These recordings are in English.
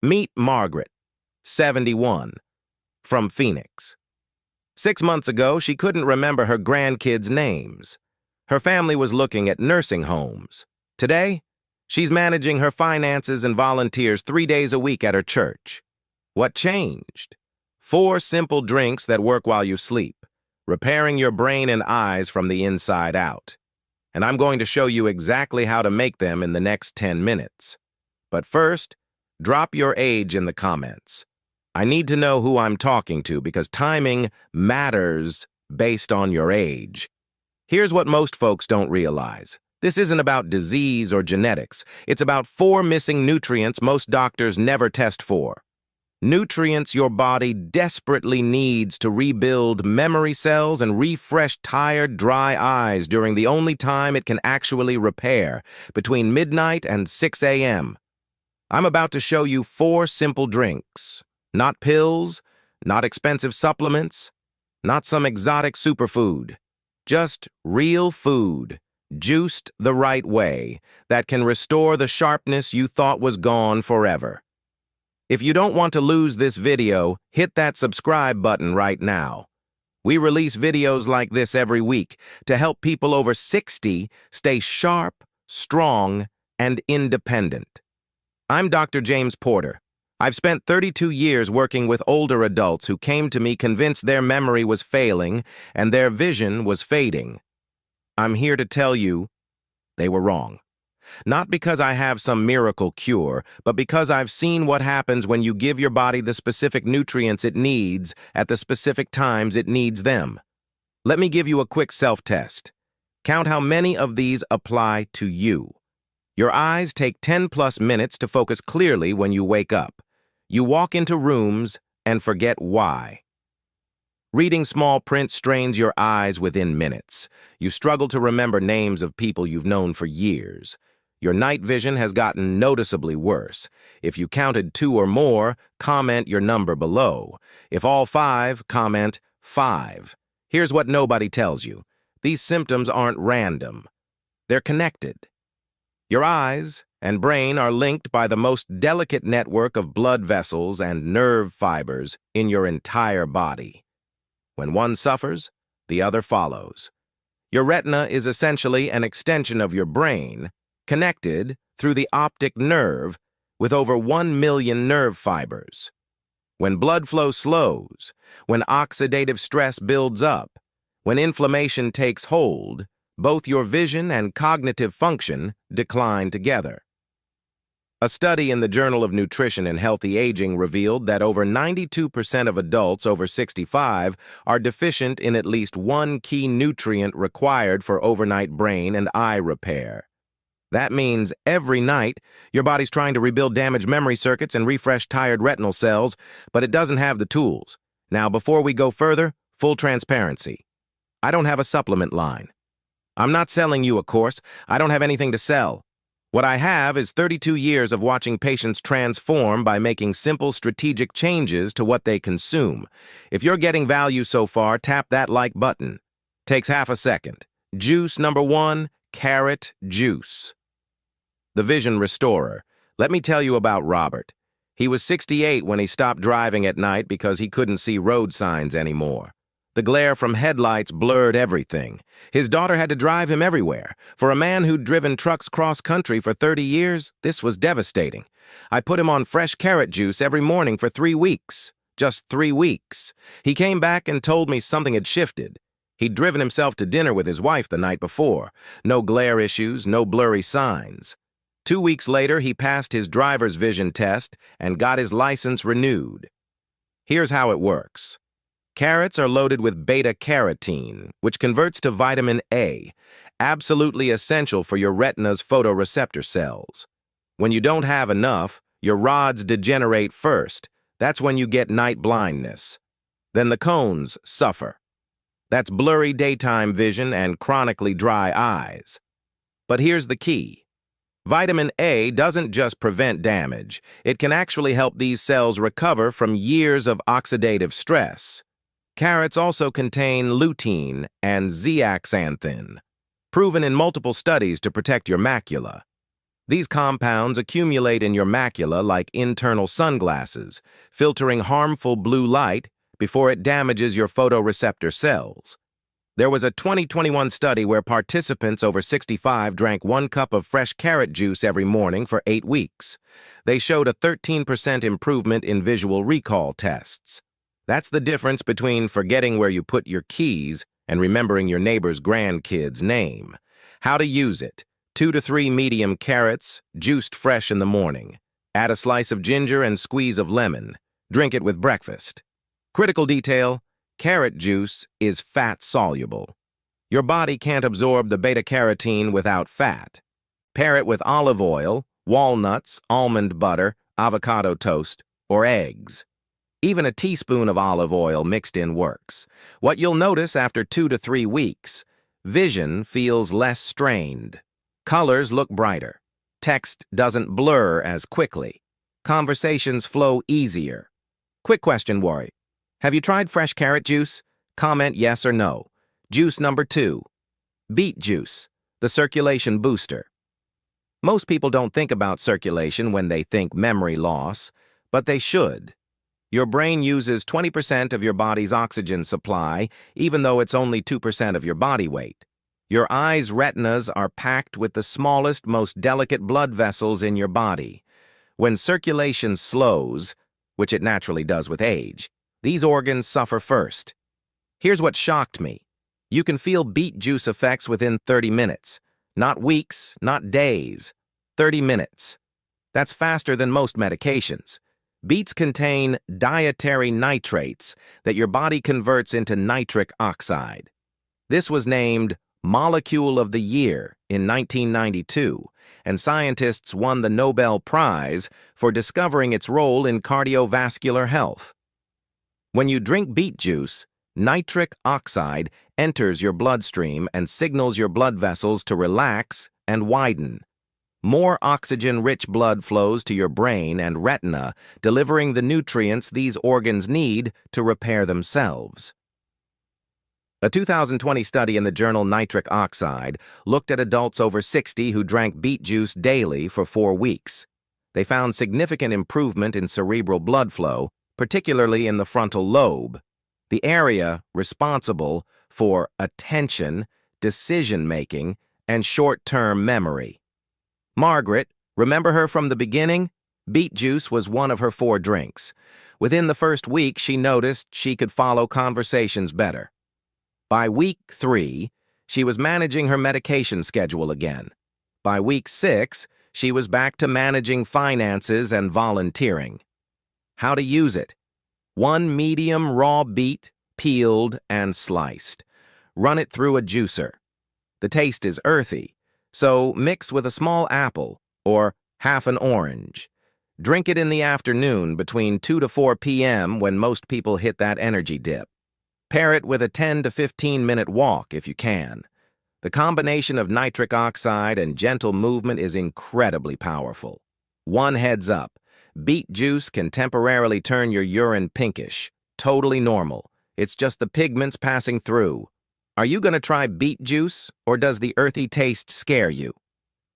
Meet Margaret, 71, from Phoenix. 6 months ago, she couldn't remember her grandkids' names. Her family was looking at nursing homes. Today, she's managing her finances and volunteers 3 days a week at her church. What changed? 4 simple drinks that work while you sleep, repairing your brain and eyes from the inside out. And I'm going to show you exactly how to make them in the next 10 minutes. But first, drop your age in the comments. I need to know who I'm talking to because timing matters based on your age. Here's what most folks don't realize. This isn't about disease or genetics. It's about 4 missing nutrients most doctors never test for. Nutrients your body desperately needs to rebuild memory cells and refresh tired, dry eyes during the only time it can actually repair, between midnight and 6 a.m. I'm about to show you 4 simple drinks. Not pills, not expensive supplements, not some exotic superfood. Just real food, juiced the right way, that can restore the sharpness you thought was gone forever. If you don't want to lose this video, hit that subscribe button right now. We release videos like this every week to help people over 60 stay sharp, strong, and independent. I'm Dr. James Porter. I've spent 32 years working with older adults who came to me convinced their memory was failing and their vision was fading. I'm here to tell you they were wrong. Not because I have some miracle cure, but because I've seen what happens when you give your body the specific nutrients it needs at the specific times it needs them. Let me give you a quick self-test. Count how many of these apply to you. Your eyes take 10+ minutes to focus clearly when you wake up. You walk into rooms and forget why. Reading small print strains your eyes within minutes. You struggle to remember names of people you've known for years. Your night vision has gotten noticeably worse. If you counted 2 or more, comment your number below. If all 5, comment 5. Here's what nobody tells you. These symptoms aren't random. They're connected. Your eyes and brain are linked by the most delicate network of blood vessels and nerve fibers in your entire body. When one suffers, the other follows. Your retina is essentially an extension of your brain, connected through the optic nerve with over 1 million nerve fibers. When blood flow slows, when oxidative stress builds up, when inflammation takes hold, both your vision and cognitive function decline together. A study in the Journal of Nutrition and Healthy Aging revealed that over 92% of adults over 65 are deficient in at least one key nutrient required for overnight brain and eye repair. That means every night, your body's trying to rebuild damaged memory circuits and refresh tired retinal cells, but it doesn't have the tools. Now, before we go further, full transparency. I don't have a supplement line. I'm not selling you a course. I don't have anything to sell. What I have is 32 years of watching patients transform by making simple strategic changes to what they consume. If you're getting value so far, tap that like button. Takes half a second. Juice number 1, carrot juice. The Vision Restorer. Let me tell you about Robert. He was 68 when he stopped driving at night because he couldn't see road signs anymore. The glare from headlights blurred everything. His daughter had to drive him everywhere. For a man who'd driven trucks cross-country for 30 years, this was devastating. I put him on fresh carrot juice every morning for 3 weeks. Just 3 weeks. He came back and told me something had shifted. He'd driven himself to dinner with his wife the night before. No glare issues, no blurry signs. 2 weeks later, he passed his driver's vision test and got his license renewed. Here's how it works. Carrots are loaded with beta-carotene, which converts to vitamin A, absolutely essential for your retina's photoreceptor cells. When you don't have enough, your rods degenerate first. That's when you get night blindness. Then the cones suffer. That's blurry daytime vision and chronically dry eyes. But here's the key. Vitamin A doesn't just prevent damage. It can actually help these cells recover from years of oxidative stress. Carrots also contain lutein and zeaxanthin, proven in multiple studies to protect your macula. These compounds accumulate in your macula like internal sunglasses, filtering harmful blue light before it damages your photoreceptor cells. There was a 2021 study where participants over 65 drank 1 cup of fresh carrot juice every morning for 8 weeks. They showed a 13% improvement in visual recall tests. That's the difference between forgetting where you put your keys and remembering your neighbor's grandkid's name. How to use it. 2 to 3 medium carrots, juiced fresh in the morning. Add a slice of ginger and squeeze of lemon. Drink it with breakfast. Critical detail: carrot juice is fat-soluble. Your body can't absorb the beta-carotene without fat. Pair it with olive oil, walnuts, almond butter, avocado toast, or eggs. Even a teaspoon of olive oil mixed in works. What you'll notice after 2 to 3 weeks: vision feels less strained. Colors look brighter. Text doesn't blur as quickly. Conversations flow easier. Quick question, Worry. Have you tried fresh carrot juice? Comment yes or no. Juice number 2. Beet juice, the circulation booster. Most people don't think about circulation when they think memory loss, but they should. Your brain uses 20% of your body's oxygen supply, even though it's only 2% of your body weight. Your eyes' retinas are packed with the smallest, most delicate blood vessels in your body. When circulation slows, which it naturally does with age, these organs suffer first. Here's what shocked me. You can feel beet juice effects within 30 minutes. Not weeks, not days. 30 minutes. That's faster than most medications. Beets contain dietary nitrates that your body converts into nitric oxide. This was named Molecule of the Year in 1992, and scientists won the Nobel Prize for discovering its role in cardiovascular health. When you drink beet juice, nitric oxide enters your bloodstream and signals your blood vessels to relax and widen. More oxygen-rich blood flows to your brain and retina, delivering the nutrients these organs need to repair themselves. A 2020 study in the journal Nitric Oxide looked at adults over 60 who drank beet juice daily for 4 weeks. They found significant improvement in cerebral blood flow, particularly in the frontal lobe, the area responsible for attention, decision-making, and short-term memory. Margaret, remember her from the beginning? Beet juice was one of her 4 drinks. Within the first week, she noticed she could follow conversations better. By week 3, she was managing her medication schedule again. By week 6, she was back to managing finances and volunteering. How to use it. 1 medium raw beet, peeled and sliced. Run it through a juicer. The taste is earthy, so mix with a small apple or half an orange. Drink it in the afternoon between 2 to 4 p.m. when most people hit that energy dip. Pair it with a 10 to 15-minute walk if you can. The combination of nitric oxide and gentle movement is incredibly powerful. One heads up. Beet juice can temporarily turn your urine pinkish. Totally normal. It's just the pigments passing through. Are you going to try beet juice, or does the earthy taste scare you?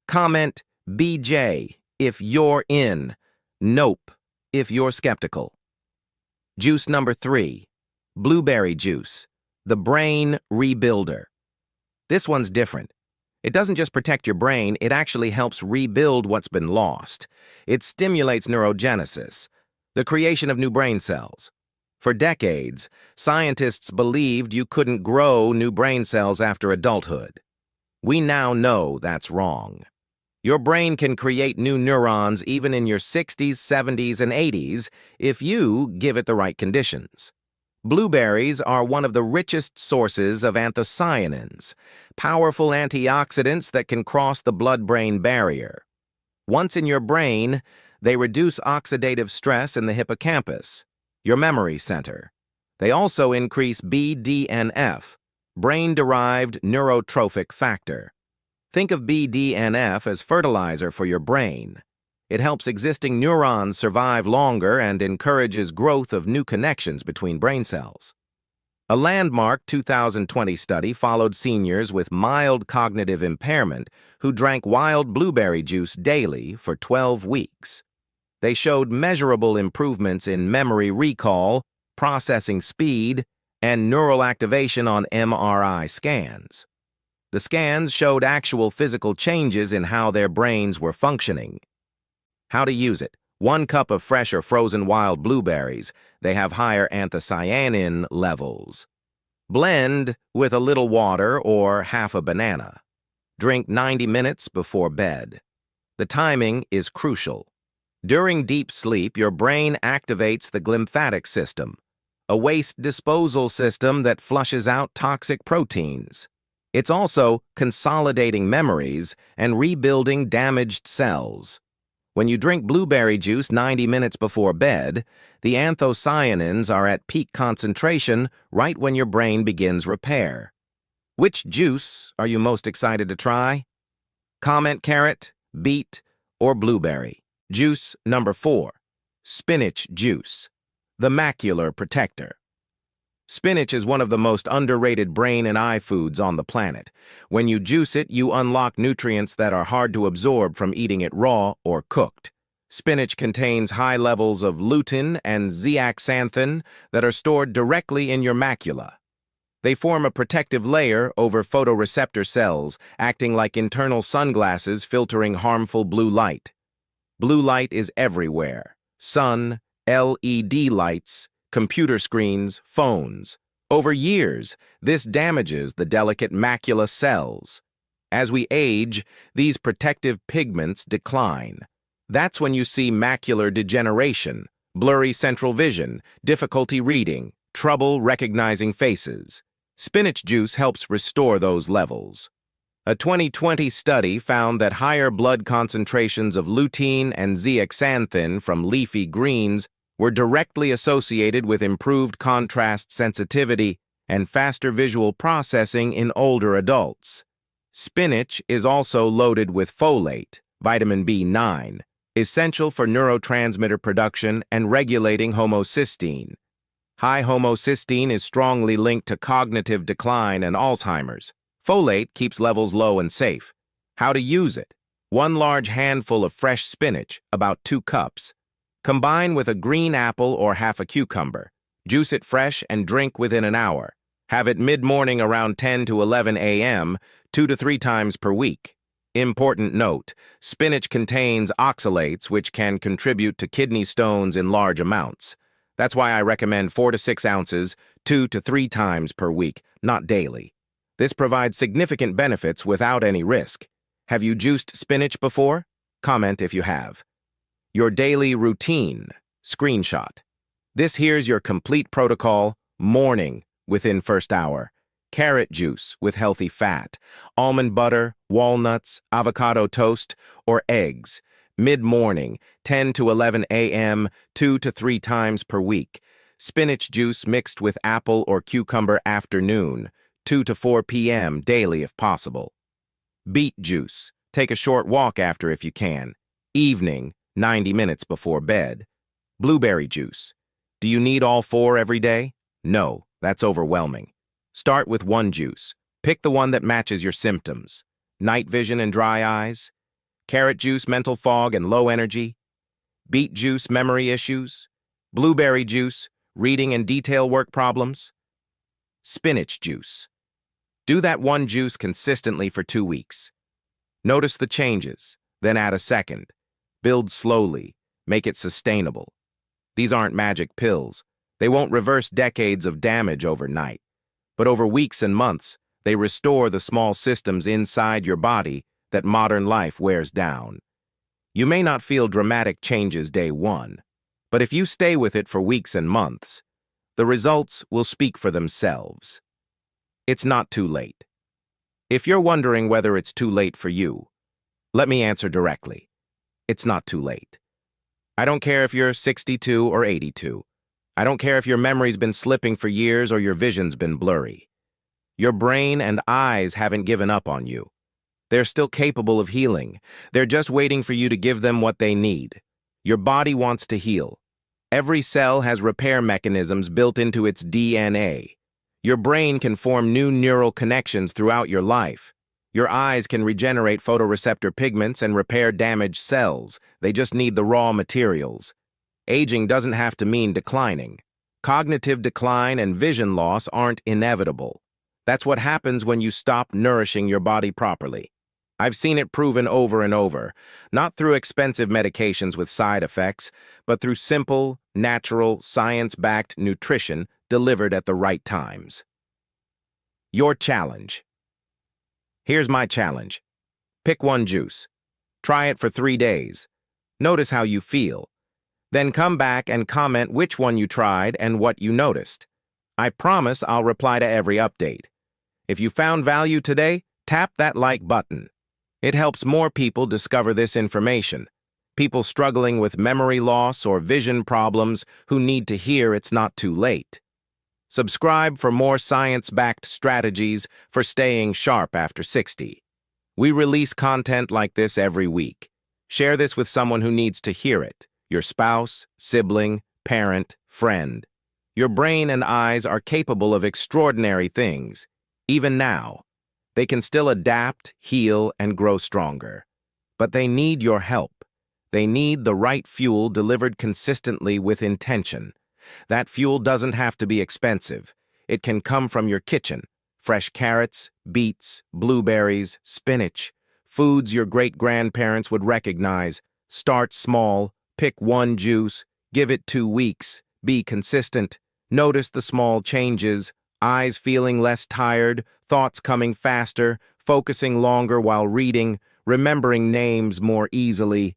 Comment BJ if you're in. Nope if you're skeptical. Juice number 3. Blueberry juice, the brain rebuilder. This one's different. It doesn't just protect your brain, it actually helps rebuild what's been lost. It stimulates neurogenesis, the creation of new brain cells. For decades, scientists believed you couldn't grow new brain cells after adulthood. We now know that's wrong. Your brain can create new neurons even in your 60s, 70s, and 80s if you give it the right conditions. Blueberries are one of the richest sources of anthocyanins, powerful antioxidants that can cross the blood-brain barrier. Once in your brain, they reduce oxidative stress in the hippocampus, your memory center. They also increase BDNF, brain-derived neurotrophic factor. Think of BDNF as fertilizer for your brain. It helps existing neurons survive longer and encourages growth of new connections between brain cells. A landmark 2020 study followed seniors with mild cognitive impairment who drank wild blueberry juice daily for 12 weeks. They showed measurable improvements in memory recall, processing speed, and neural activation on MRI scans. The scans showed actual physical changes in how their brains were functioning. How to use it. 1 cup of fresh or frozen wild blueberries. They have higher anthocyanin levels. Blend with a little water or half a banana. Drink 90 minutes before bed. The timing is crucial. During deep sleep, your brain activates the glymphatic system, a waste disposal system that flushes out toxic proteins. It's also consolidating memories and rebuilding damaged cells. When you drink blueberry juice 90 minutes before bed, the anthocyanins are at peak concentration right when your brain begins repair. Which juice are you most excited to try? Comment carrot, beet, or blueberry. Juice number 4, spinach juice, the macular protector. Spinach is one of the most underrated brain and eye foods on the planet. When you juice it, you unlock nutrients that are hard to absorb from eating it raw or cooked. Spinach contains high levels of lutein and zeaxanthin that are stored directly in your macula. They form a protective layer over photoreceptor cells, acting like internal sunglasses filtering harmful blue light. Blue light is everywhere. Sun, LED lights, computer screens, phones. Over years, this damages the delicate macula cells. As we age, these protective pigments decline. That's when you see macular degeneration, blurry central vision, difficulty reading, trouble recognizing faces. Spinach juice helps restore those levels. A 2020 study found that higher blood concentrations of lutein and zeaxanthin from leafy greens were directly associated with improved contrast sensitivity and faster visual processing in older adults. Spinach is also loaded with folate, vitamin B9, essential for neurotransmitter production and regulating homocysteine. High homocysteine is strongly linked to cognitive decline and Alzheimer's. Folate keeps levels low and safe. How to use it. 1 large handful of fresh spinach, about 2 cups. Combine with a green apple or half a cucumber. Juice it fresh and drink within an hour. Have it mid-morning around 10 to 11 a.m., 2 to 3 times per week. Important note, spinach contains oxalates which can contribute to kidney stones in large amounts. That's why I recommend 4 to 6 ounces, 2 to 3 times per week, not daily. This provides significant benefits without any risk. Have you juiced spinach before? Comment if you have. Your daily routine. Screenshot. This here's your complete protocol. Morning, within first hour. Carrot juice with healthy fat. Almond butter, walnuts, avocado toast, or eggs. Mid-morning, 10 to 11 a.m., 2 to 3 times per week. Spinach juice mixed with apple or cucumber afternoon. 2 to 4 p.m. daily if possible. Beet juice. Take a short walk after if you can. Evening, 90 minutes before bed. Blueberry juice. Do you need all 4 every day? No, that's overwhelming. Start with 1 juice. Pick the one that matches your symptoms. Night vision and dry eyes. Carrot juice, mental fog and low energy. Beet juice, memory issues. Blueberry juice, reading and detail work problems. Spinach juice. Do that 1 juice consistently for 2 weeks. Notice the changes, then add a second. Build slowly. Make it sustainable. These aren't magic pills. They won't reverse decades of damage overnight. But over weeks and months, they restore the small systems inside your body that modern life wears down. You may not feel dramatic changes day 1, but if you stay with it for weeks and months, the results will speak for themselves. It's not too late. If you're wondering whether it's too late for you, let me answer directly. It's not too late. I don't care if you're 62 or 82. I don't care if your memory's been slipping for years or your vision's been blurry. Your brain and eyes haven't given up on you. They're still capable of healing. They're just waiting for you to give them what they need. Your body wants to heal. Every cell has repair mechanisms built into its DNA. Your brain can form new neural connections throughout your life. Your eyes can regenerate photoreceptor pigments and repair damaged cells. They just need the raw materials. Aging doesn't have to mean declining. Cognitive decline and vision loss aren't inevitable. That's what happens when you stop nourishing your body properly. I've seen it proven over and over, not through expensive medications with side effects, but through simple, natural, science-backed nutrition delivered at the right times. Your challenge. Here's my challenge. Pick one juice. Try it for 3 days. Notice how you feel. Then come back and comment which one you tried and what you noticed. I promise I'll reply to every update. If you found value today, tap that like button. It helps more people discover this information. People struggling with memory loss or vision problems who need to hear it's not too late. Subscribe for more science-backed strategies for staying sharp after 60. We release content like this every week. Share this with someone who needs to hear it. Your spouse, sibling, parent, friend. Your brain and eyes are capable of extraordinary things. Even now, they can still adapt, heal, and grow stronger. But they need your help. They need the right fuel delivered consistently with intention. That fuel doesn't have to be expensive. It can come from your kitchen. Fresh carrots, beets, blueberries, spinach. Foods your great-grandparents would recognize. Start small. Pick one juice. Give it 2 weeks. Be consistent. Notice the small changes. Eyes feeling less tired, thoughts coming faster, focusing longer while reading, remembering names more easily.